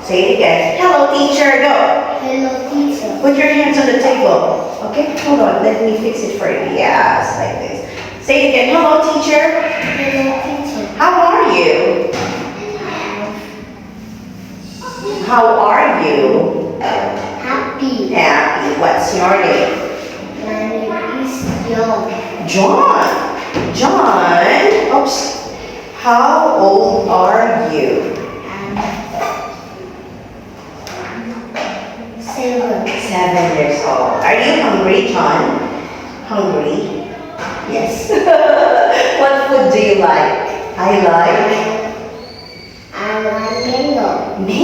Say it again. Hello, teacher. Go. Hello, teacher. Put your hands on the table. Okay? Hold on. Let me fix it for you. Yes, like this. Say it again. Hello, teacher. Hello, teacher. How are you? How are you? Happy. Happy. What's your name? My name is John. John. John. Oops. How old are you? I'm 7. 7 years old. Are you hungry, John? Hungry? Yes. What food do you like? I like mango. me.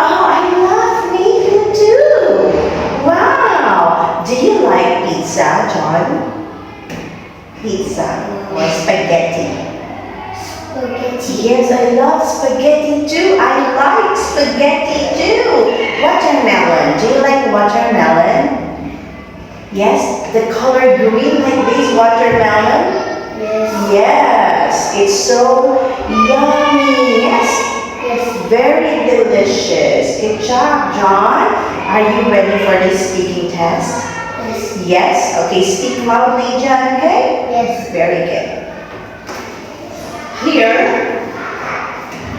Oh, I love mango too. Wow. Do you like pizza, John? Pizza or spaghetti? Spaghetti. Yes, I love spaghetti too. I like spaghetti too. Watermelon. Do you like watermelon? Yes, the color green like this watermelon? Yes. Yes, it's so yummy. Yes, Yes. very delicious. Good job, John. Are you ready for this speaking test? Yes. Yes? Okay, speak loudly, John, okay? Yes. Very good. Here,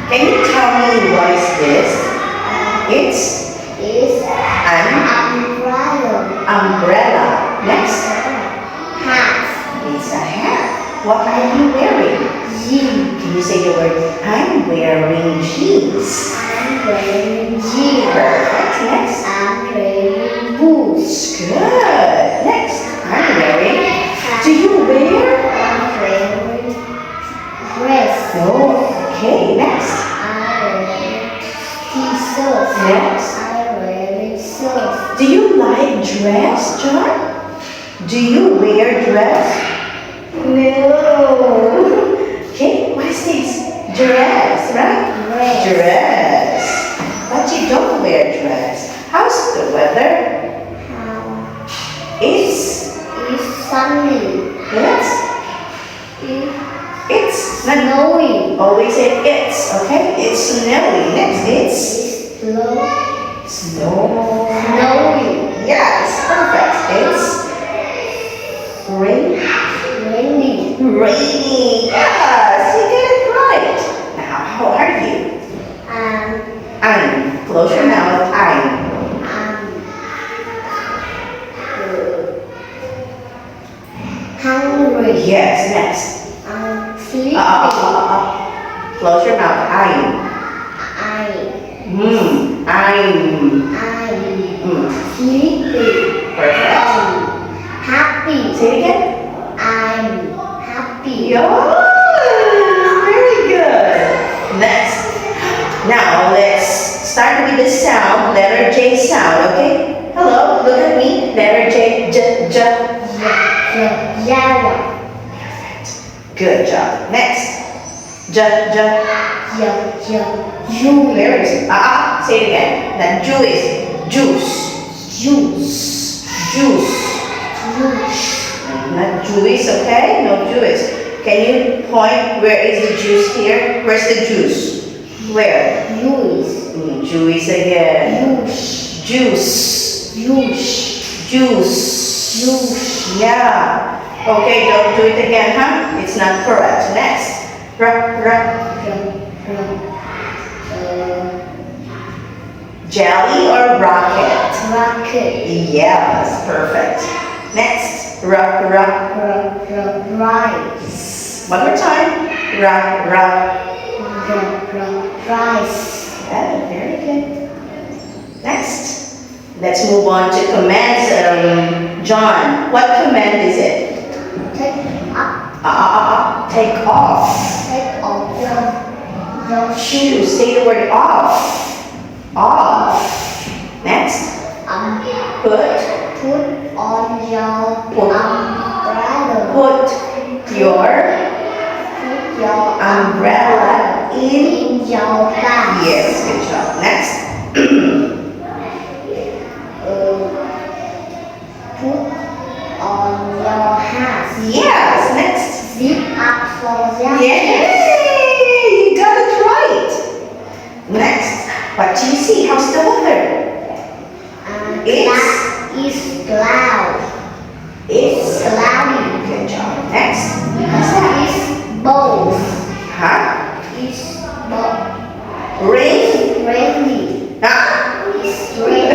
can you tell me what is this? It's Is an umbrella. umbrella. Next, Hat. it's a hat. What are you wearing? Jean. Can you say the word, I'm wearing jeans? I'm wearing jeans. Perfect. Next. I'm wearing boots. Good. Next. I'm wearing. Do you wear? I'm wearing dress. No. Okay. Next. I'm wearing t-shirts. Next. I'm wearing shirts. Do you like dress, John? Do you wear dress? No. Okay. What is this? Dress, right? Dress. Dress. But you don't wear dress. How's the weather? It's. It's sunny. It's not. Snowing. Always say it's, okay? It's snowy. Next, it's It's snow. snowing. Yes, perfect. It's rain. Raining. Rainy. Yes, you get it right. Now, how are you? I'm. Close your mouth. I'm. Hungry. Yes, next. I'm sleepy. Close your mouth. I'm. I'm. I'm sleepy. Perfect. Happy. Say it again. I'm happy. Yes, very good. Next. Now let's start with the sound, letter J sound, okay? Hello, look at me. Letter J, J. Yellow. Perfect. Good job. Next. J. Juice. Where is it? Say it again. Then Ju is juice. Juice. Not juice, okay? No juice. Can you point where is the juice here? Where's the juice? Where? Juice. Juice again. Juice. Juice. Yeah. Okay, don't do it again, huh? It's not correct. Next. Jelly or rocket? Rocket. Yes, perfect. Next. Rice. One more time. Rice. Yeah, very good. Next. Let's move on to commands. John, what command is it? Take up. Take off. Take off your Shoes. Say the word off. Off. Next. Put Put on your Put. umbrella. Put your Put your umbrella in. in your bag. Yes, good job. Next. Put on your hat. Yes, next. Zip up for your Yay! You got it right. Next. What do you see? the weather? It's cloud. It's Cloudy. good job. Next. What's that? It's bold. Huh? It's bold. Rain? Rainy. Huh? It's rain.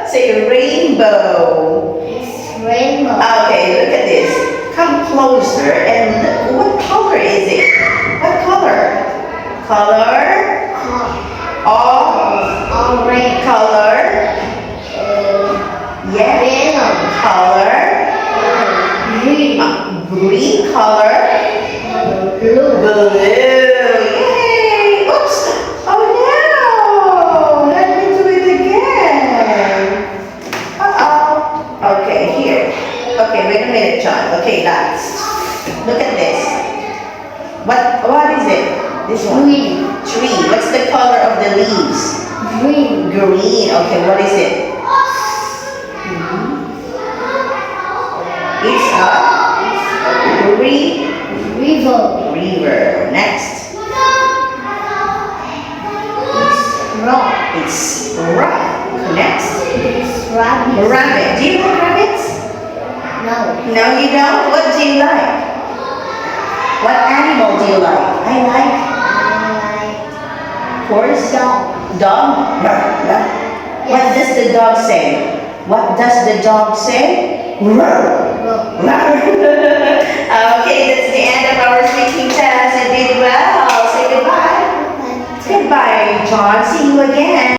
Say rainbow. It's rainbow. Okay, look at this. Come closer and look. What color is it? What color? Color? All Orange. color? Yeah. Yellow. Color? Green. Green color? Blue. Blue. Yay! Oops! Oh no! Let me do it again. Uh-oh. Okay, here. Okay, wait a minute, John. Okay, guys. Look at this. What is it? This one. Green. Tree. What's the color of the leaves? Green. Green. Okay, what is it? It's a River. river. Next. Rock. It's rock. Next. It's rabbit. Rabbit. Do you like rabbits? No. No, you don't? What do you like? What animal do you like? I like I horse. dog. Dog? What does the dog say? What does the dog say? Rock. Okay, that's the end of our speaking test. You did well. Say goodbye. Goodbye, John. See you again.